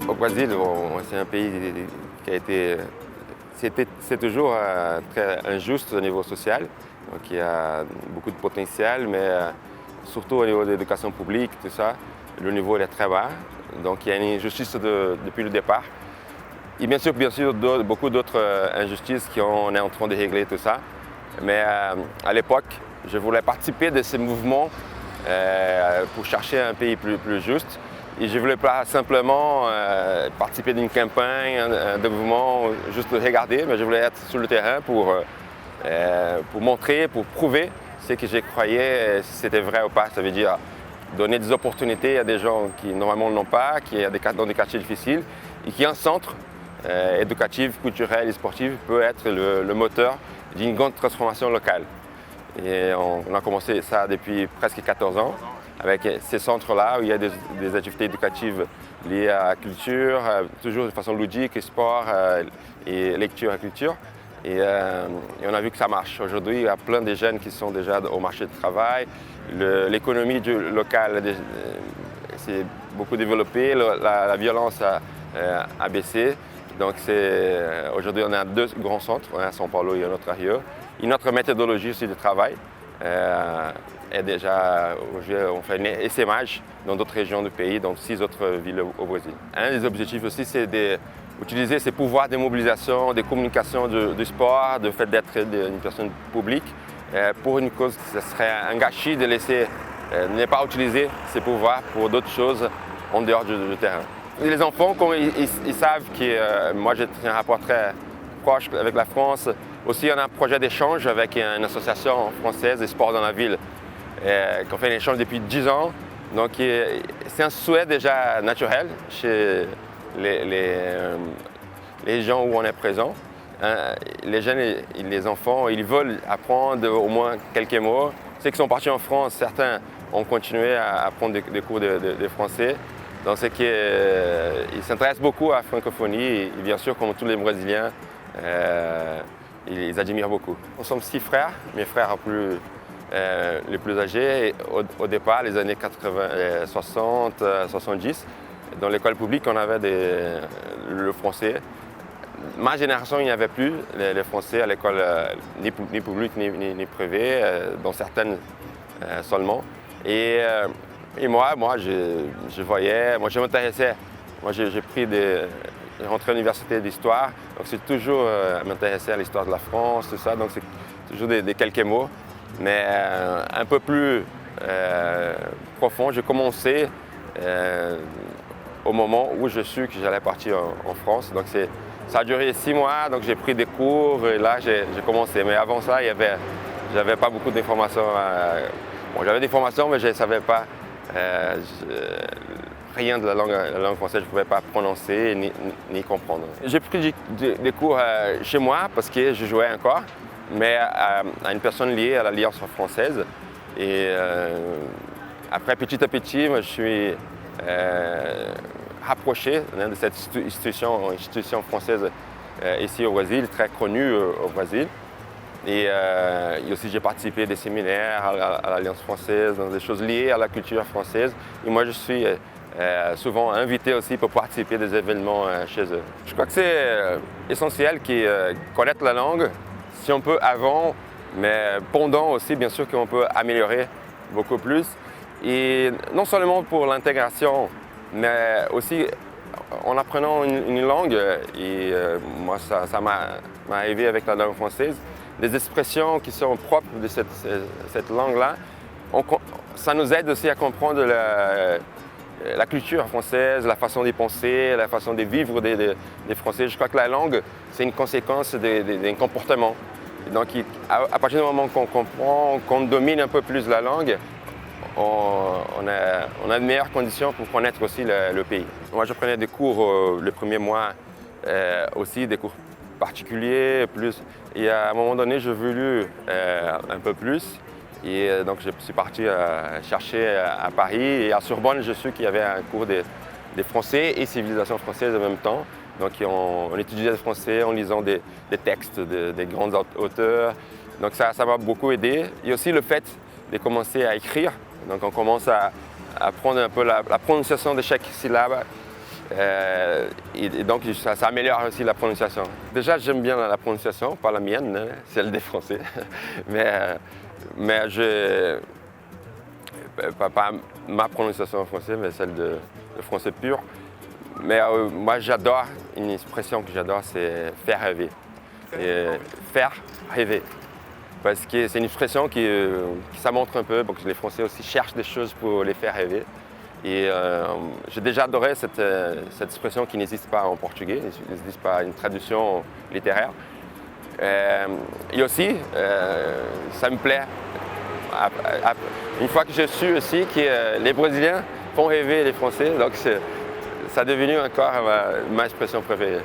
Au Brésil, c'est un pays qui a été, c'est toujours très injuste au niveau social. Donc il y a beaucoup de potentiel, mais surtout au niveau de l'éducation publique, tout ça, le niveau est très bas. Donc il y a une injustice depuis le départ. Et bien sûr beaucoup d'autres injustices qu'on est en train de régler, tout ça. Mais à l'époque, je voulais participer de ces mouvements pour chercher un pays plus juste. Et je ne voulais pas simplement participer d'une campagne, d'un mouvement, juste regarder, mais je voulais être sur le terrain pour montrer, pour prouver ce que je croyais, si c'était vrai ou pas. Ça veut dire donner des opportunités à des gens qui normalement n'ont pas, qui sont dans des quartiers difficiles, et qui un centre éducatif, culturel et sportif peut être le moteur d'une grande transformation locale. Et on a commencé ça depuis presque 14 ans, avec ces centres-là où il y a des activités éducatives liées à la culture, toujours de façon ludique, sport et lecture et culture. Et on a vu que ça marche. Aujourd'hui, il y a plein de jeunes qui sont déjà au marché du travail. L'économie locale s'est beaucoup développée, la violence a baissé. Donc aujourd'hui, on a deux grands centres, un à São Paulo et un autre à Rio. Et notre méthodologie aussi de travail est déjà, on fait un essaimage dans d'autres régions du pays, dans 6 autres villes au Brésil. Un des objectifs aussi, c'est d'utiliser ces pouvoirs de mobilisation, de communication, du sport, du fait d'être une personne publique, pour une cause qui serait un gâchis de laisser ne pas utiliser ces pouvoirs pour d'autres choses en dehors du terrain. Et les enfants, quand ils savent que moi j'ai un rapport très proche avec la France, aussi on a un projet d'échange avec une association française de sport dans la ville, qu'on fait un échange depuis 10 ans. Donc c'est un souhait déjà naturel chez les gens où on est présent. Les jeunes et les enfants, ils veulent apprendre au moins quelques mots. Ceux qui sont partis en France, certains ont continué à apprendre des cours de français. Donc c'est qu'ils s'intéressent beaucoup à la francophonie et bien sûr, comme tous les Brésiliens, ils admirent beaucoup. Nous sommes 6 frères, mes frères les plus âgés. Et au départ, les années 80, 60, 70, dans l'école publique, on avait le français. Ma génération, il n'y avait plus les français à l'école, ni publique ni privée, dans certaines seulement. Et moi, je voyais, moi je m'intéressais. Moi j'ai rentré à l'université d'histoire, donc c'est toujours m'intéresser à l'histoire de la France, tout ça, donc c'est toujours des quelques mots. Mais un peu plus profond, j'ai commencé au moment où je suis que j'allais partir en France. Donc ça a duré 6 mois, donc j'ai pris des cours et là j'ai commencé. Mais avant ça, j'avais pas beaucoup d'informations. Bon, j'avais des formations, mais je ne savais pas rien de la langue française, je ne pouvais pas prononcer ni comprendre. J'ai pris des cours chez moi parce que je jouais encore, mais à une personne liée à l'Alliance française. Et après, petit à petit, je suis rapproché de cette institution française ici au Brésil, très connue au Brésil. Et aussi j'ai participé à des séminaires à l'Alliance française, dans des choses liées à la culture française. Et moi je suis souvent invité aussi pour participer à des événements chez eux. Je crois que c'est essentiel de connaître la langue, si on peut avant, mais pendant aussi bien sûr qu'on peut améliorer beaucoup plus. Et non seulement pour l'intégration, mais aussi en apprenant une langue. Et moi ça m'est arrivé avec la langue française. Les expressions qui sont propres de cette langue-là, ça nous aide aussi à comprendre la culture française, la façon de penser, la façon de vivre des Français. Je crois que la langue, c'est une conséquence d'un comportement. Et donc, à partir du moment qu'on comprend, qu'on domine un peu plus la langue, on a de meilleures conditions pour connaître aussi le pays. Moi, je prenais des cours le premier mois, aussi des cours particuliers, plus. Et à un moment donné, j'ai voulu un peu plus. Et donc, je suis parti chercher à Paris. Et à Sorbonne, je suis qu'il y avait un cours de français et civilisation française en même temps. Donc, on étudiait le français en lisant des textes des grands auteurs. Donc, ça m'a beaucoup aidé. Et aussi le fait de commencer à écrire. Donc, on commence à apprendre un peu la prononciation de chaque syllabe. Et donc ça améliore aussi la prononciation. Déjà j'aime bien la prononciation, pas la mienne, hein, celle des Français, mais pas ma prononciation en français, mais celle de français pur. Mais moi j'adore, une expression que j'adore, c'est faire rêver. Faire rêver. Parce que c'est une expression qui ça montre un peu, donc les Français aussi cherchent des choses pour les faire rêver. Et j'ai déjà adoré cette expression qui n'existe pas en portugais, il n'existe pas une traduction littéraire. Et aussi, ça me plaît. Une fois que j'ai su aussi que les Brésiliens font rêver les Français, donc ça est devenu encore ma expression préférée.